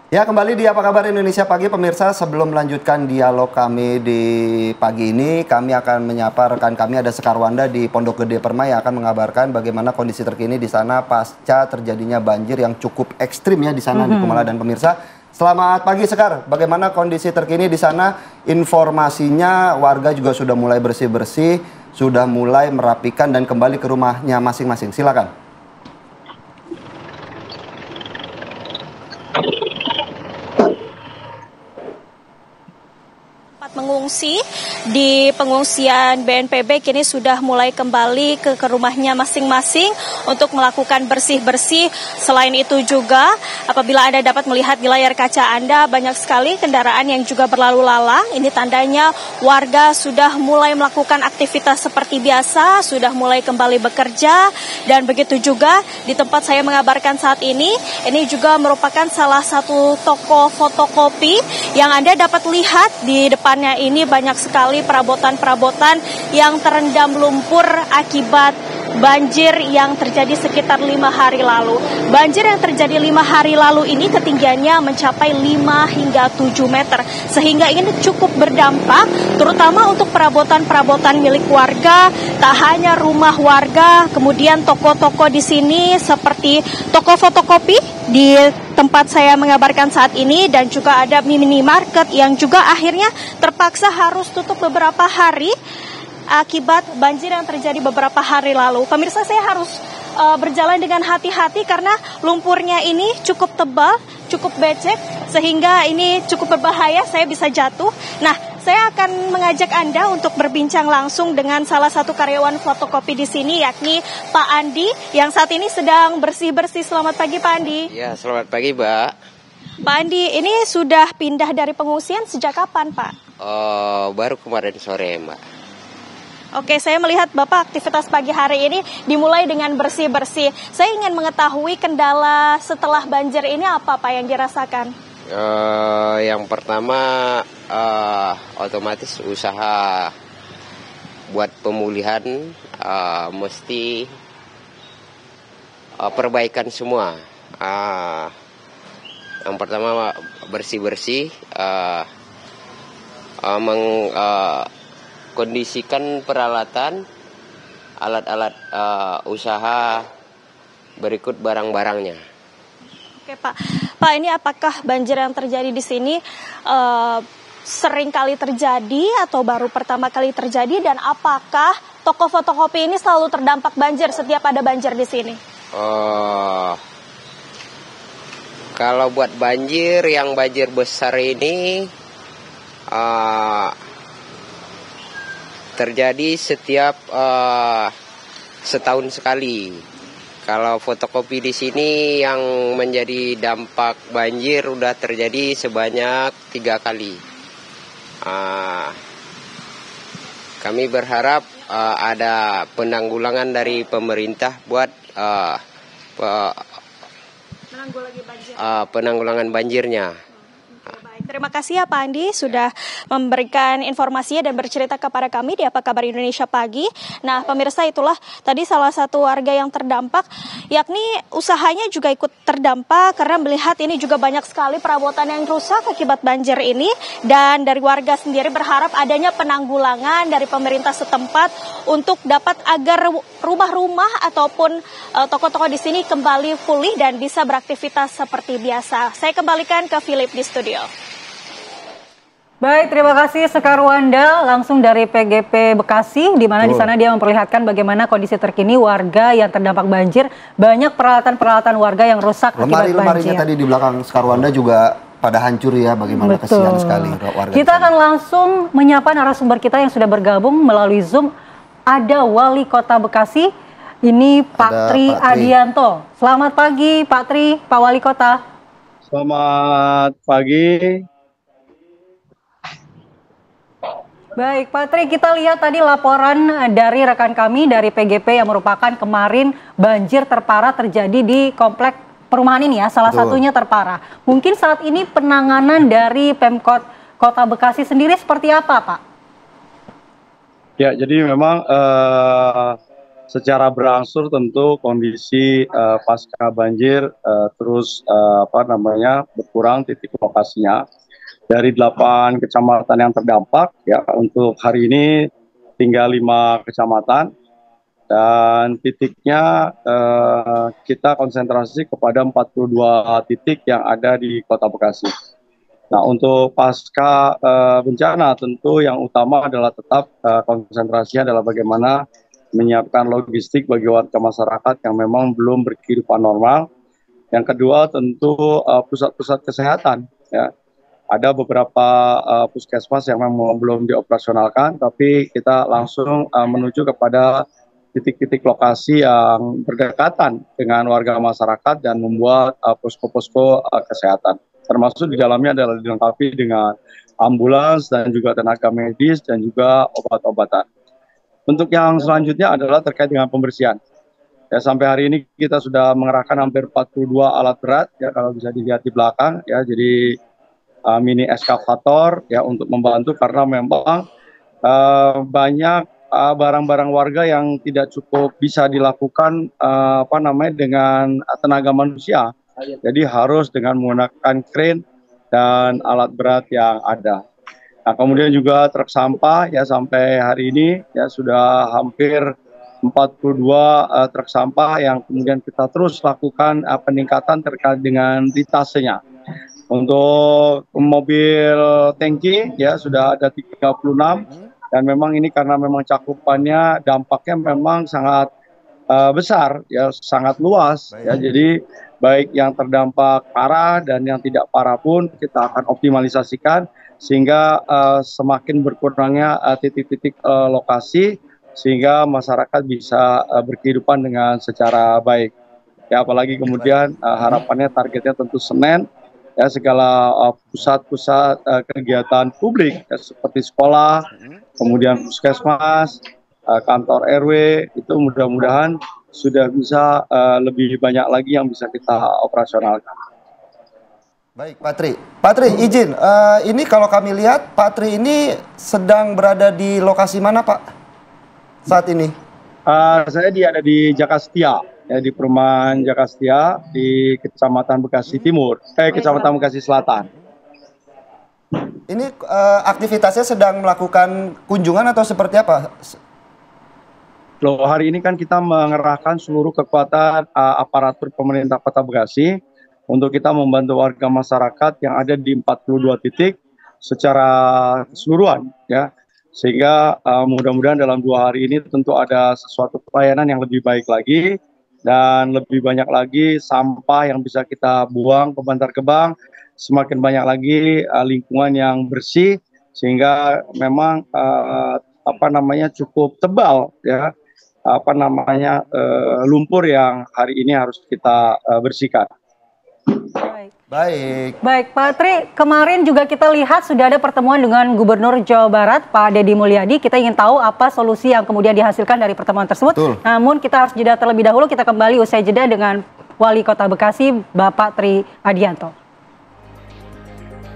Ya, kembali di Apa Kabar Indonesia Pagi, pemirsa. Sebelum melanjutkan dialog kami di pagi ini, kami akan menyapa rekan kami, ada Sekar Wanda di Pondok Gede Permai yang akan mengabarkan bagaimana kondisi terkini di sana pasca terjadinya banjir yang cukup ekstrim ya di sana di Kumala. Dan pemirsa, selamat pagi Sekar. Bagaimana kondisi terkini di sana? Informasinya warga juga sudah mulai bersih-bersih, sudah mulai merapikan dan kembali ke rumahnya masing-masing. Silakan. Mengungsi di pengungsian BNPB kini sudah mulai kembali ke rumahnya masing-masing untuk melakukan bersih-bersih. Selain itu juga apabila Anda dapat melihat di layar kaca Anda, banyak sekali kendaraan yang juga berlalu lalang. Ini tandanya warga sudah mulai melakukan aktivitas seperti biasa, sudah mulai kembali bekerja. Dan begitu juga di tempat saya mengabarkan saat ini juga merupakan salah satu toko fotokopi yang Anda dapat lihat di depannya ini banyak sekali perabotan-perabotan yang terendam lumpur akibat banjir yang terjadi sekitar 5 hari lalu. Banjir yang terjadi 5 hari lalu ini ketinggiannya mencapai 5 hingga 7 meter. Sehingga ini cukup berdampak terutama untuk perabotan-perabotan milik warga. Tak hanya rumah warga, kemudian toko-toko di sini seperti toko fotokopi di tempat saya mengabarkan saat ini, dan juga ada minimarket yang juga akhirnya terpaksa harus tutup beberapa hari akibat banjir yang terjadi beberapa hari lalu. Pemirsa, saya harus berjalan dengan hati-hati karena lumpurnya ini cukup tebal, cukup becek, sehingga ini cukup berbahaya, saya bisa jatuh. Nah, saya akan mengajak Anda untuk berbincang langsung dengan salah satu karyawan fotokopi di sini, yakni Pak Andi, yang saat ini sedang bersih-bersih. Selamat pagi, Pak Andi. Ya, selamat pagi, Mbak. Pak Andi, ini sudah pindah dari pengungsian sejak kapan, Pak? Baru kemarin sore, Mbak. Oke, saya melihat Bapak aktivitas pagi hari ini dimulai dengan bersih-bersih. Saya ingin mengetahui kendala setelah banjir ini apa, Pak, yang dirasakan? Yang pertama, otomatis usaha buat pemulihan mesti perbaikan semua. Yang pertama bersih-bersih, kondisikan peralatan, alat-alat usaha, berikut barang-barangnya. Oke, Pak. Pak, ini apakah banjir yang terjadi di sini sering kali terjadi atau baru pertama kali terjadi, dan apakah toko fotokopi ini selalu terdampak banjir setiap ada banjir di sini? Kalau buat banjir, yang banjir besar ini terjadi setiap setahun sekali. Kalau fotokopi di sini yang menjadi dampak banjir udah terjadi sebanyak 3 kali. Kami berharap ada penanggulangan dari pemerintah buat penanggulangan banjirnya. Terima kasih ya Pak Andi sudah memberikan informasinya dan bercerita kepada kami di Apa Kabar Indonesia Pagi. Nah, pemirsa, itulah tadi salah satu warga yang terdampak, yakni usahanya juga ikut terdampak karena melihat ini juga banyak sekali perabotan yang rusak akibat banjir ini, dan dari warga sendiri berharap adanya penanggulangan dari pemerintah setempat untuk dapat agar rumah-rumah ataupun toko-toko di sini kembali pulih dan bisa beraktivitas seperti biasa. Saya kembalikan ke Philip di studio. Baik, terima kasih Sekar Wanda langsung dari PGP Bekasi, di mana di sana dia memperlihatkan bagaimana kondisi terkini warga yang terdampak banjir. Banyak peralatan-peralatan warga yang rusak akibat banjir. Lemari-lemarinya tadi di belakang Sekar Wanda juga pada hancur ya, bagaimana kesian sekali warga. Kita akan langsung menyapa narasumber kita yang sudah bergabung melalui Zoom. Ada Wali Kota Bekasi, ini Pak Tri Adianto. Selamat pagi Pak Tri, Pak Wali Kota. Selamat pagi. Baik, Pak Tri, kita lihat tadi laporan dari rekan kami dari PGP yang merupakan kemarin banjir terparah terjadi di komplek perumahan ini ya, salah satunya terparah. Mungkin saat ini penanganan dari Pemkot Kota Bekasi sendiri seperti apa, Pak? Ya, jadi memang secara berangsur tentu kondisi pasca banjir terus berkurang titik lokasinya. Dari 8 kecamatan yang terdampak, ya untuk hari ini tinggal 5 kecamatan, dan titiknya kita konsentrasi kepada 42 titik yang ada di Kota Bekasi. Nah, untuk pasca bencana tentu yang utama adalah tetap konsentrasinya adalah bagaimana menyiapkan logistik bagi warga masyarakat yang memang belum berkehidupan normal. Yang kedua tentu pusat-pusat kesehatan, ya. Ada beberapa puskesmas yang memang belum dioperasionalkan, tapi kita langsung menuju kepada titik-titik lokasi yang berdekatan dengan warga masyarakat dan membuat posko-posko kesehatan. Termasuk di dalamnya adalah dilengkapi dengan ambulans dan juga tenaga medis dan juga obat-obatan. Untuk yang selanjutnya adalah terkait dengan pembersihan. Ya, sampai hari ini kita sudah mengerahkan hampir 42 alat berat, ya kalau bisa dilihat di belakang, ya jadi mini eskavator ya untuk membantu karena memang banyak barang-barang warga yang tidak cukup bisa dilakukan dengan tenaga manusia. Jadi harus dengan menggunakan crane dan alat berat yang ada. Nah, kemudian juga truk sampah ya sampai hari ini ya sudah hampir 42 truk sampah yang kemudian kita terus lakukan peningkatan terkait dengan litasenya. Untuk mobil tangki ya sudah ada 36 dan memang ini karena memang cakupannya dampaknya memang sangat besar ya, sangat luas ya. Jadi baik yang terdampak parah dan yang tidak parah pun kita akan optimalisasikan sehingga semakin berkurangnya titik-titik lokasi sehingga masyarakat bisa berkehidupan dengan secara baik. Ya apalagi kemudian harapannya targetnya tentu Senin ya segala pusat-pusat kegiatan publik ya, seperti sekolah, kemudian puskesmas, kantor RW itu mudah-mudahan sudah bisa lebih banyak lagi yang bisa kita operasionalkan. Baik, Pak Tri. Pak Tri, izin. Ini kalau kami lihat, Pak Tri ini sedang berada di lokasi mana, Pak? Saat ini? Saya ada di Jakastia, ya, di perumahan Jakastia di Kecamatan Bekasi Timur, Kecamatan Bekasi Selatan. Ini aktivitasnya sedang melakukan kunjungan atau seperti apa? Loh, hari ini kan kita mengerahkan seluruh kekuatan aparatur pemerintah Kota Bekasi untuk kita membantu warga masyarakat yang ada di 42 titik secara keseluruhan ya. Sehingga mudah-mudahan dalam 2 hari ini tentu ada sesuatu pelayanan yang lebih baik lagi dan lebih banyak lagi sampah yang bisa kita buang ke Bantar Gebang, semakin banyak lagi lingkungan yang bersih sehingga memang cukup tebal ya lumpur yang hari ini harus kita bersihkan. Baik, Pak Tri, kemarin juga kita lihat sudah ada pertemuan dengan Gubernur Jawa Barat, Pak Deddy Mulyadi. Kita ingin tahu apa solusi yang kemudian dihasilkan dari pertemuan tersebut. Betul. Namun kita harus jeda terlebih dahulu, kita kembali usai jeda dengan Wali Kota Bekasi, Bapak Tri Adianto.